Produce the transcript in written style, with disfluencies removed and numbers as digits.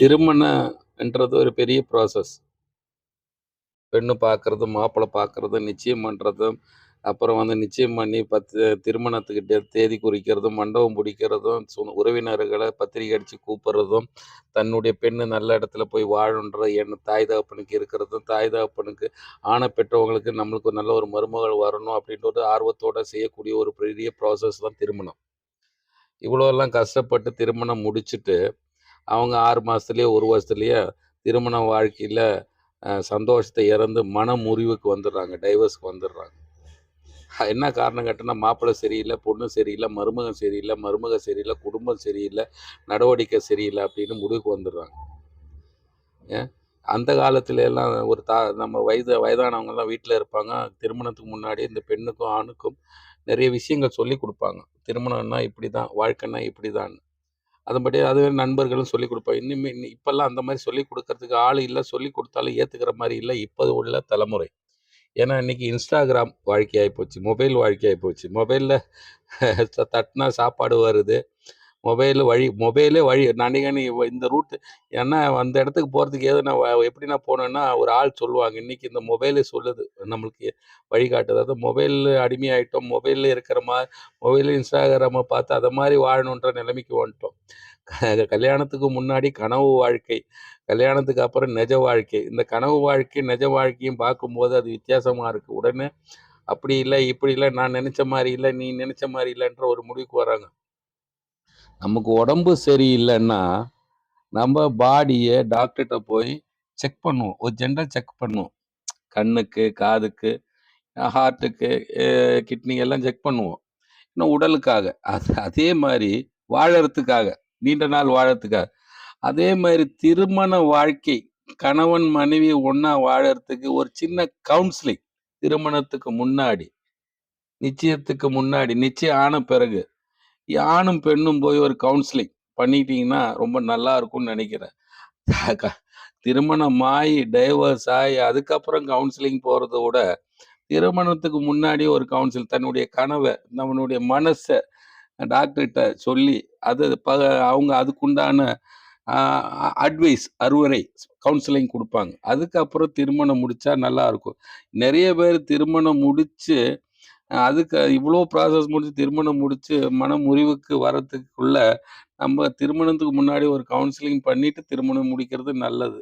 திருமணம்ன்றது ஒரு பெரிய ப்ராசஸ். பெண்ணு பார்க்கறதும், மாப்பிள்ளை பார்க்கறதும், நிச்சயம் பண்றதும், அப்புறம் நிச்சயம் பண்ணி திருமணத்துக்கு தேதி குறிக்கிறதும், மண்டபம் பிடிக்கிறதும், உறவினர்கள பத்திரிக்கை அடிச்சு கூப்பிடுறதும், தன்னுடைய பெண்ணு நல்ல இடத்துல போய் வாழணுன்ற தாய் தகப்பனுக்கு இருக்கிறதும், தாய் தகப்பனுக்கு ஆண பெற்றவங்களுக்கு நம்மளுக்கு நல்ல ஒரு மருமகள் வரணும் அப்படின்ற ஒரு ஆர்வத்தோட செய்யக்கூடிய ஒரு பெரிய ப்ராசஸ் தான் திருமணம். இவ்வளோலாம் கஷ்டப்பட்டு திருமணம் முடிச்சுட்டு, அவங்க 6 மாசத்துலயோ, 1 வருஷத்துலயோ திருமண வாழ்க்கையில சந்தோஷத்த இழந்து மன முறிவுக்கு வந்துடுறாங்க. டைவர்ஸ்க்கு வந்துடுறாங்க. என்ன காரணம் கேட்டோம்னா, மாப்பிள்ளை சரியில்ல, பொண்ணு சரியில்ல, மருமகன் சரியில்ல, மருமக சரியில்ல, குடும்பம் சரியில்ல, நடவடிக்கை சரியில்ல அப்படின்னு முடிவுக்கு வந்துடுறாங்க. ஏன் அந்த காலத்துல எல்லாம் நம்ம வயதானவங்கலாம் வீட்ல இருப்பாங்க. திருமணத்துக்கு முன்னாடி இந்த பெண்ணுக்கும், ஆணுக்கும் நிறைய விஷயங்கள் சொல்லிக் குடுப்பாங்க. திருமணம்னா இப்படிதான், வாழ்க்கைன்னா இப்படிதான். அதன்படி அதுவே நண்பர்களும் சொல்லிக் குடுப்பாங்க. இப்பல்லாம் அந்த மாரி சொல்லிக் குடுக்கறதுக்கு ஆள் இல்ல. சொல்லிக் குடுத்தாலும் ஏத்துக்கிற மாரி இல்ல, இப்ப உள்ள தலைமுறை. ஏன்னா, இன்னைக்கு Instagram வாழ்க்கையாயி போச்சு. மொபைல் வாழ்க்கையாயி போச்சு. மொபைல்ல தட்டுனா சாப்பாடு வருது. மொபைலே வழி. அன்னைக்கு இந்த ரூட் ஏன்னா அந்த இடத்துக்கு போறதுக்கு எப்படி நான் போனேன்னா, ஒரு ஆள் சொல்லுவாங்க. இன்னைக்கு இந்த மொபைலே சொல்லுது. நம்மளுக்கு வழிகாட்டுது. அதாவது மொபைல் அடிமையாயிட்டோம். மொபைல்ல இருக்கிற மொபைல்ல Instagramம பார்த்து அத மாரி வாழணுன்ற நிலைமைக்கு வந்துட்டோம். கல்யாணத்துக்கு முன்னாடி கனவு வாழ்க்கை. கல்யாணத்துக்கு அப்புறம் நிஜ வாழ்க்கை. இந்த கனவு வாழ்க்கை, நிஜ வாழ்க்கையும் பார்க்கும்போது அது வித்தியாசமா இருக்கு. உடனே அப்படி இல்ல, இப்படி இல்ல, நான் நெனச்ச மாரி இல்ல, நீ நெனச்ச மாரி இல்லன்ற ஒரு முடிவுக்கு வராங்க. நமக்கு உடம்பு சரியில்லன்னா, நம்ம பாடிய டாக்டர்ட்ட போய் செக் பண்ணுவோம். ஒரு ஜெனரல் செக் பண்ணுவோம். கண்ணுக்கு, காதுக்கு, ஹார்ட்டுக்கு, கிட்னி எல்லாம் செக் பண்ணுவோம். இன்னும் உடலுக்காக. அதே மாரி வாழறதுக்காக, நீண்ட நாள் வாழறதுக்காக. அதே மாரி திருமண வாழ்க்கை, கணவன், மனைவி ஒண்ணா வாழறதுக்கு ஒரு சின்ன கவுன்சிலிங். திருமணத்துக்கு முன்னாடி, நிச்சயத்துக்கு முன்னாடி, நிச்சயம் ஆன பிறகு, ஆணும் பெண்ணும் போய் ஒரு கவுன்சிலிங் பண்ணிட்டீங்கன்னா, ரொம்ப நல்லா இருக்கும்னு நெனைக்கிறேன். க திருமணம் ஆயி, டைவர்ஸ் ஆயி, அதுக்கப்புறம் கவுன்சிலிங் போறத விட, திருமணத்துக்கு முன்னாடி ஒரு கவுன்சில் தன்னுடைய கனவ, நம்மளுடைய மனச டாக்டர்ட்ட சொல்லி, அது அவங்க அதுக்குண்டான அ அட்வைஸ், அறிவுரை, கவுன்சிலிங் குடுப்பாங்க. அதுக்கப்புறம் திருமணம் முடிச்சா நல்லாருக்கும். நெறைய பேர் திருமணம் முடிச்சு, அதுக்கு இவ்ளோ ப்ராசஸ் முடிச்சு, திருமணம் முடிச்சு, மனமுறிவுக்கு வரதுக்குள்ள, நம்ம திருமணத்துக்கு முன்னாடி ஒரு கவுன்சிலிங் பண்ணிட்டு திருமணம் முடிக்கிறது நல்லது.